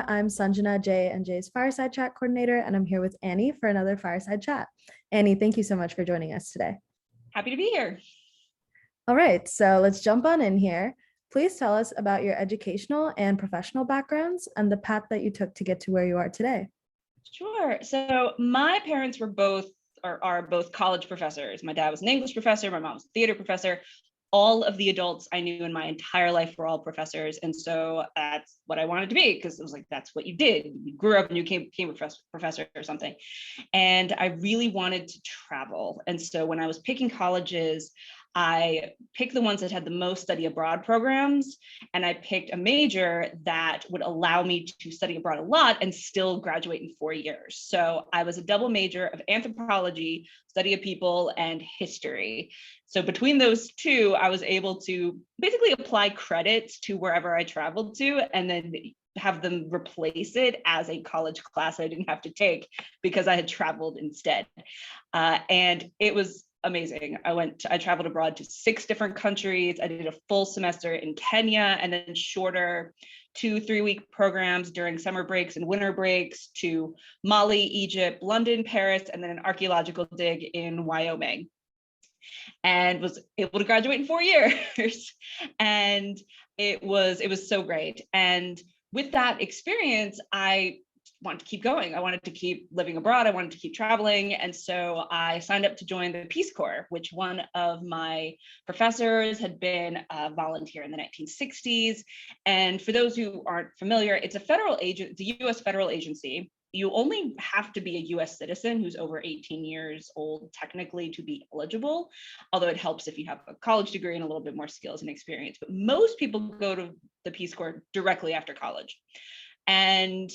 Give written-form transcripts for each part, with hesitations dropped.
I'm Sanjana, Jay and Jay's Fireside Chat coordinator, and I'm here with Annie for another Fireside Chat. Annie, thank you so much for joining us today. Happy to be here. All right, so let's jump on in here. Please tell us about your educational and professional backgrounds and the path that you took to get to where you are today. Sure. So my parents were both or are both college professors. My dad was an English professor, my mom was a theater professor. All of the adults I knew in my entire life were all professors. And so that's what I wanted to be, because it was like, that's what you did. You grew up and you became a professor or something. And I really wanted to travel. And so when I was picking colleges, I picked the ones that had the most study abroad programs, and I picked a major that would allow me to study abroad a lot and still graduate in 4 years. So I was a double major of anthropology, study of people, and history. So between those two, I was able to basically apply credits to wherever I traveled to, and then have them replace it as a college class I didn't have to take because I had traveled instead. And it was amazing. I traveled abroad to 6 different countries. I did a full semester in Kenya, and then shorter 2-3 week programs during summer breaks and winter breaks to Mali, Egypt, London, Paris, and then an archaeological dig in Wyoming. And was able to graduate in 4 years. And it was so great. And with that experience, I wanted to keep going. I wanted to keep living abroad. I wanted to keep traveling. And so I signed up to join the Peace Corps, which one of my professors had been a volunteer in the 1960s. And for those who aren't familiar, it's a federal agent, it's a US federal agency. You only have to be a US citizen who's over 18 years old technically to be eligible, although it helps if you have a college degree and a little bit more skills and experience. But most people go to the Peace Corps directly after college. And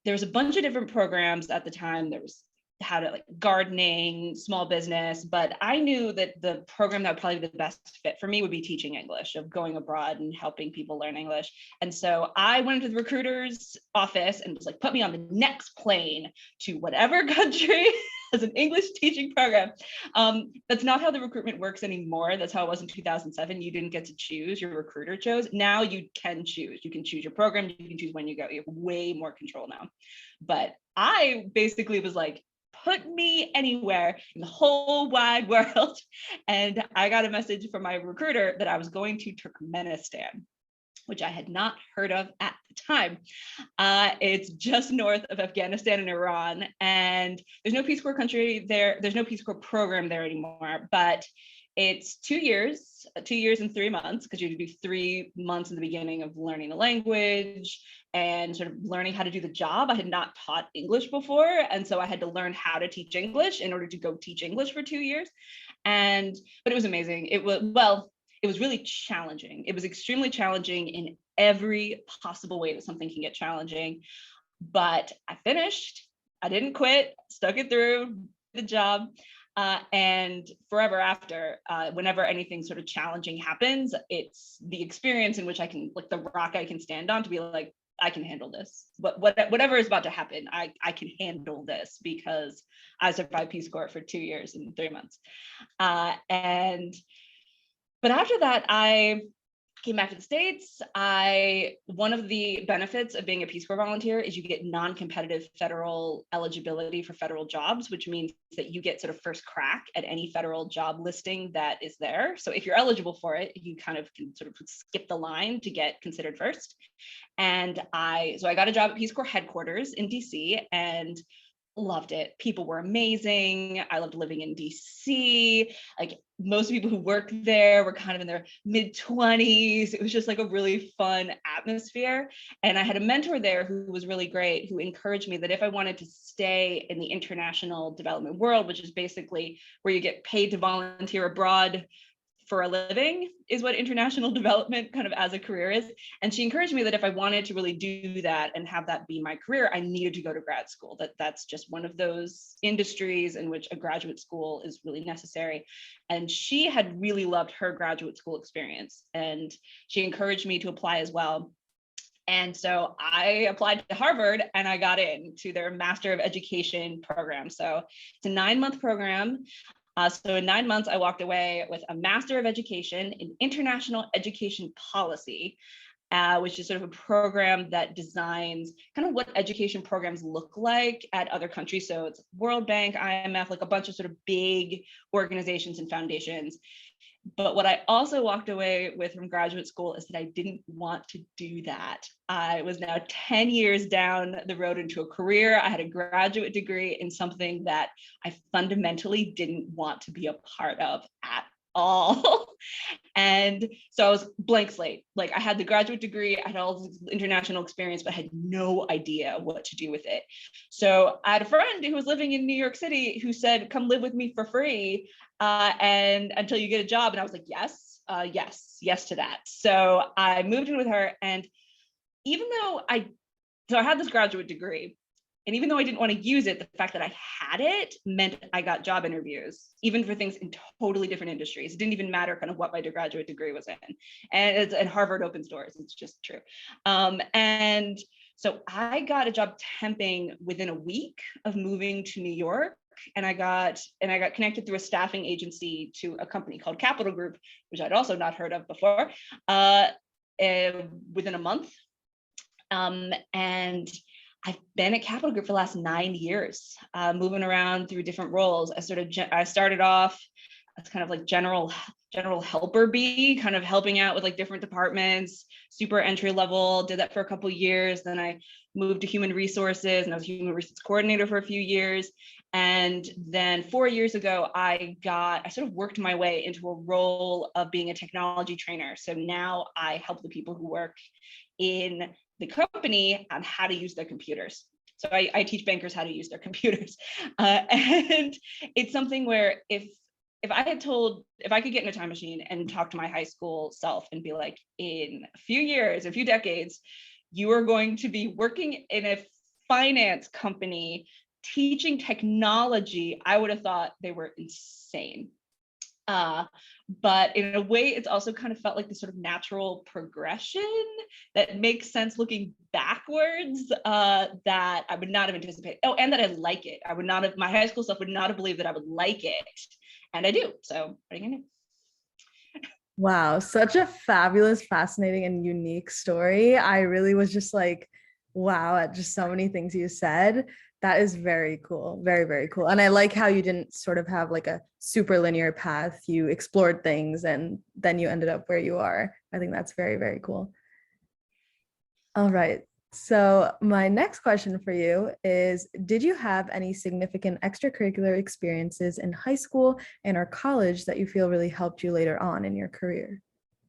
there was a bunch of different programs at the time. There was how to like gardening, small business, but I knew that the program that would probably be the best fit for me would be teaching English, of going abroad and helping people learn English. And so I went to the recruiter's office and was like, put me on the next plane to whatever country as an English teaching program. That's not how the recruitment works anymore. That's how it was in 2007. You didn't get to choose, your recruiter chose. Now you can choose. You can choose your program. You can choose when you go. You have way more control now. But I basically was like, put me anywhere in the whole wide world. And I got a message from my recruiter that I was going to Turkmenistan, which I had not heard of at the time. It's just north of Afghanistan and Iran. And there's no Peace Corps country there. There's no Peace Corps program there anymore, but it's 2 years, 2 years and 3 months, because you do 3 months in the beginning of learning the language and sort of learning how to do the job. I had not taught English before. And so I had to learn how to teach English in order to go teach English for 2 years. But it was amazing. It was really challenging. It was extremely challenging in every possible way that something can get challenging. But I finished. I didn't quit, stuck it through the job. And forever after, whenever anything sort of challenging happens, it's the experience in which I can, like the rock I can stand on to be like, I can handle this. But whatever is about to happen, I can handle this because I survived Peace Corps for 2 years and 3 months. But after that, I came back to the States. One of the benefits of being a Peace Corps volunteer is you get non-competitive federal eligibility for federal jobs, which means that you get sort of first crack at any federal job listing that is there. So if you're eligible for it, you kind of can sort of skip the line to get considered first. And so I got a job at Peace Corps headquarters in DC and loved it. People were amazing. I loved living in DC. Like most people who worked there were kind of in their mid-20s. It was just like a really fun atmosphere. And I had a mentor there who was really great, who encouraged me that if I wanted to stay in the international development world, which is basically where you get paid to volunteer abroad for a living, is what international development kind of as a career is. And she encouraged me that if I wanted to really do that and have that be my career, I needed to go to grad school. That's just one of those industries in which a graduate school is really necessary. And she had really loved her graduate school experience, and she encouraged me to apply as well. And so I applied to Harvard and I got into their Master of Education program. So it's a 9-month program. So in 9 months, I walked away with a Master of Education in International Education Policy. which is sort of a program that designs kind of what education programs look like at other countries. So it's World Bank, IMF, like a bunch of sort of big organizations and foundations. But what I also walked away with from graduate school is that I didn't want to do that. I was now 10 years down the road into a career. I had a graduate degree in something that I fundamentally didn't want to be a part of at all. And so I was blank slate. Like, I had the graduate degree, I had all this international experience, but I had no idea what to do with it. So I had a friend who was living in New York City who said, come live with me for free, and until you get a job. And I was like, yes to that. So I moved in with her. And even though I had this graduate degree, and even though I didn't want to use it, the fact that I had it meant I got job interviews, even for things in totally different industries. It didn't even matter kind of what my graduate degree was in. And Harvard opens doors, it's just true. And so I got a job temping within a week of moving to New York. And I got connected through a staffing agency to a company called Capital Group, which I'd also not heard of before, within a month. And I've been at Capital Group for the last 9 years, moving around through different roles. I started off as kind of like general helper bee, kind of helping out with like different departments, super entry level, did that for a couple of years. Then I moved to human resources, and I was human resources coordinator for a few years. And then 4 years ago, I sort of worked my way into a role of being a technology trainer. So now I help the people who work in the company on how to use their computers. So I teach bankers how to use their computers. And it's something where if I could get in a time machine and talk to my high school self and be like, in a few decades, you are going to be working in a finance company teaching technology, I would have thought they were insane. But in a way, it's also kind of felt like this sort of natural progression that makes sense looking backwards, that I would not have anticipated. Oh, and that I like it. My high school self would not have believed that I would like it. And I do. So what are you gonna do? Wow, such a fabulous, fascinating, and unique story. I really was just like, wow, at just so many things you said. That is very cool. Very, very cool. And I like how you didn't sort of have like a super linear path. You explored things and then you ended up where you are. I think that's very, very cool. All right. So my next question for you is, did you have any significant extracurricular experiences in high school and or college that you feel really helped you later on in your career?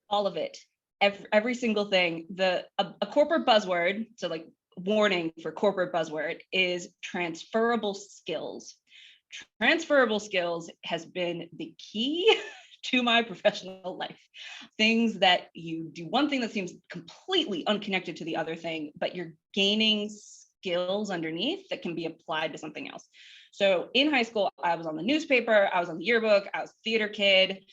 All of it, every single thing. A corporate buzzword, so like warning for corporate buzzword, is transferable skills. Transferable skills has been the key to my professional life. Things that you do one thing that seems completely unconnected to the other thing, but you're gaining skills underneath that can be applied to something else. So in high school, I was on the newspaper, I was on the yearbook, I was a theater kid.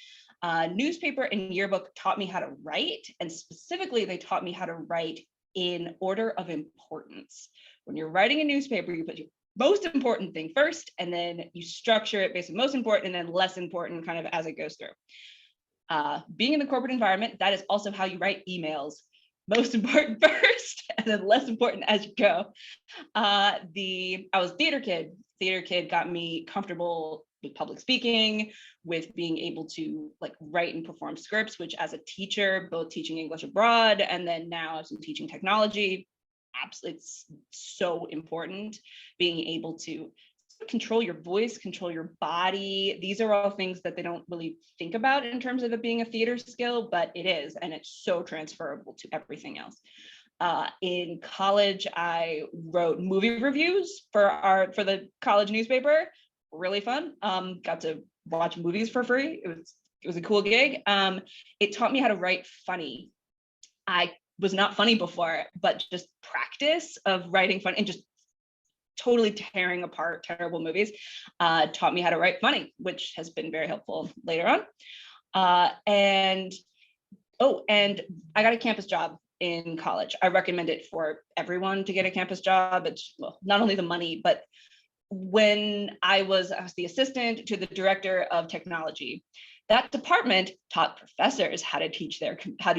Newspaper and yearbook taught me how to write, and specifically they taught me how to write in order of importance. When you're writing a newspaper, you put your most important thing first, and then you structure it based on most important and then less important kind of as it goes through. Being in the corporate environment, that is also how you write emails. Most important first, and then less important as you go. I was theater kid. Theater kid got me comfortable with public speaking, with being able to like write and perform scripts, which as a teacher, both teaching English abroad and then now as I'm teaching technology, absolutely, it's so important. Being able to control your voice, control your body. These are all things that they don't really think about in terms of it being a theater skill, but it is, and it's so transferable to everything else. In college, I wrote movie reviews for the college newspaper. Really fun. Got to watch movies for free. It was a cool gig. It taught me how to write funny. I was not funny before, but just practice of writing funny and just totally tearing apart terrible movies taught me how to write funny, which has been very helpful later on. And I got a campus job in college. I recommend it for everyone to get a campus job. It's not only the money, but when I was the assistant to the director of technology. That department taught professors how to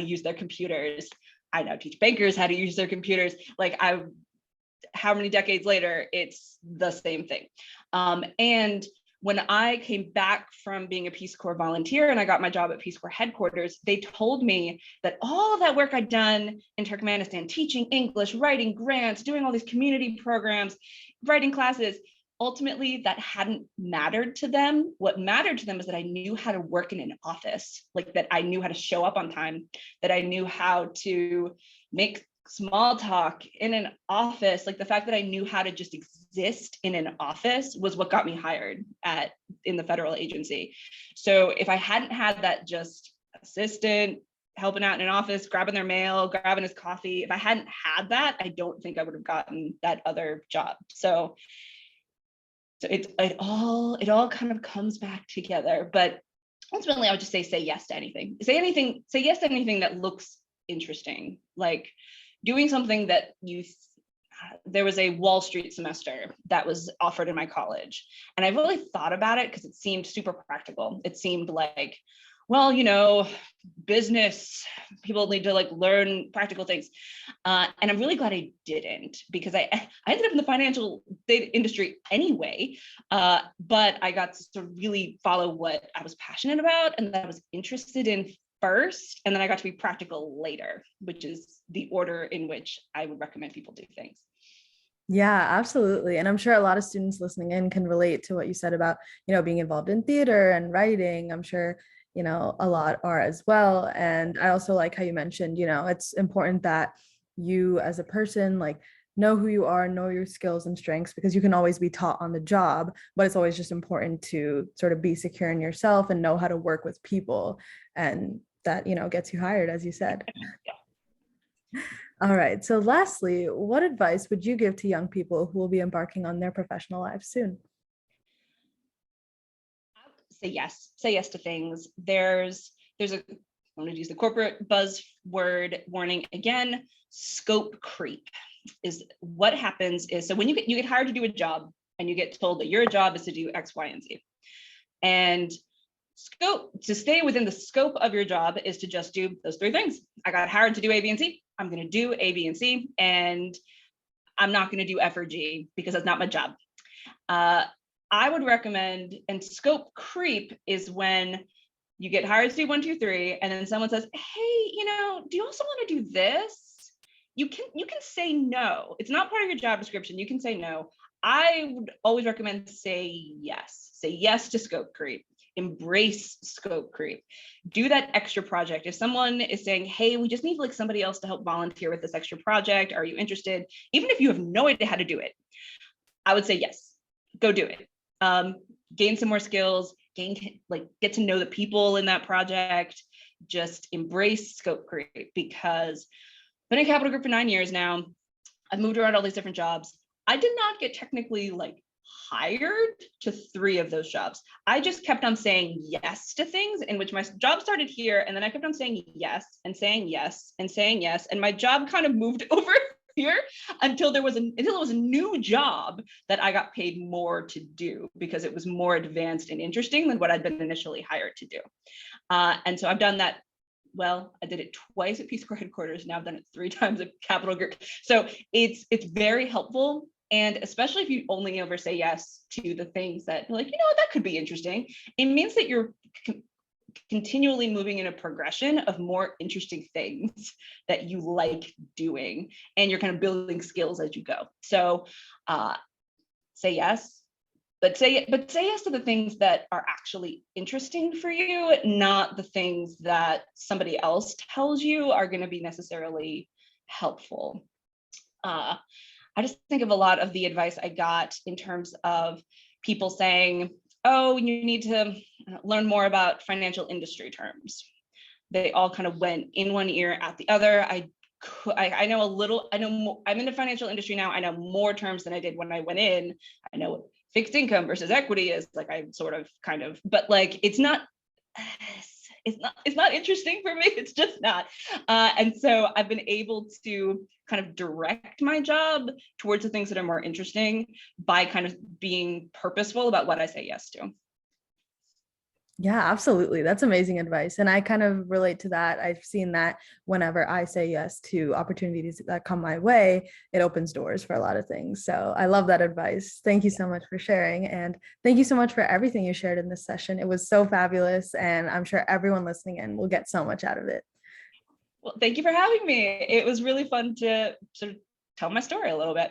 use their computers. I now teach bankers how to use their computers. Like how many decades later, it's the same thing. And when I came back from being a Peace Corps volunteer and I got my job at Peace Corps headquarters, they told me that all of that work I'd done in Turkmenistan, teaching English, writing grants, doing all these community programs, writing classes, ultimately that hadn't mattered to them. What mattered to them is that I knew how to work in an office, like that I knew how to show up on time, that I knew how to make small talk in an office. Like the fact that I knew how to just exist in an office was what got me hired in the federal agency. So if I hadn't had that just assistant helping out in an office, grabbing their mail, grabbing his coffee, if I hadn't had that, I don't think I would have gotten that other job. So it all kind of comes back together. But ultimately I would just say yes to anything. Say yes to anything that looks interesting. Like doing something that there was a Wall Street semester that was offered in my college. And I really thought about it because it seemed super practical. It seemed like, well, business, people need to like learn practical things. And I'm really glad I didn't, because I ended up in the financial data industry anyway. But I got to really follow what I was passionate about and that I was interested in first, and then I got to be practical later, which is the order in which I would recommend people do things. Yeah, absolutely. And I'm sure a lot of students listening in can relate to what you said about, being involved in theater and writing. I'm sure, a lot are as well. And I also like how you mentioned, it's important that you as a person, like, know who you are, know your skills and strengths, because you can always be taught on the job, but it's always just important to sort of be secure in yourself and know how to work with people. And that, gets you hired, as you said. Yeah. All right. So lastly, what advice would you give to young people who will be embarking on their professional lives soon? Say yes to things. There's I'm going to use the corporate buzzword warning again. Scope creep is what happens is, so when you get hired to do a job and you get told that your job is to do X, Y, and Z, and to stay within the scope of your job is to just do those three things. I got hired to do A, B, and C. I'm going to do A, B, and C, and I'm not going to do F or G because that's not my job. I would recommend, and scope creep is when you get hired to do 1, 2, 3, and then someone says, hey, do you also want to do this? You can say no. It's not part of your job description. You can say no. I would always recommend say yes. Say yes to scope creep. Embrace scope creep. Do that extra project. If someone is saying, hey, we just need like somebody else to help volunteer with this extra project, are you interested? Even if you have no idea how to do it, I would say yes, go do it. Gain some more skills, get to know the people in that project, just embrace scope creep, because I've been in Capital Group for 9 years now. I've moved around all these different jobs. I did not get technically hired to 3 of those jobs. I just kept on saying yes to things, in which my job started here, and then I kept on saying yes and saying yes and saying yes, and my job kind of moved over here until it was a new job that I got paid more to do because it was more advanced and interesting than what I'd been initially hired to do. And so I've done that. Well, I did it twice at Peace Corps headquarters. Now I've done it 3 times at Capital Group. So it's very helpful. And especially if you only ever say yes to the things that you're like, that could be interesting. It means that you're continually moving in a progression of more interesting things that you like doing, and you're kind of building skills as you go. So say yes, but say yes to the things that are actually interesting for you, not the things that somebody else tells you are going to be necessarily helpful. I just think of a lot of the advice I got in terms of people saying, oh, you need to learn more about financial industry terms. They all kind of went in one ear, out the other. I know a little, I'm in the financial industry now. I know more terms than I did when I went in. I know what fixed income versus equity is, I'm sort of kind of, but it's not interesting for me. It's just not. And so I've been able to kind of direct my job towards the things that are more interesting by kind of being purposeful about what I say yes to. Yeah, absolutely. That's amazing advice. And I kind of relate to that. I've seen that whenever I say yes to opportunities that come my way, it opens doors for a lot of things. So I love that advice. Thank you so much for sharing. And thank you so much for everything you shared in this session. It was so fabulous. And I'm sure everyone listening in will get so much out of it. Well, thank you for having me. It was really fun to sort of tell my story a little bit.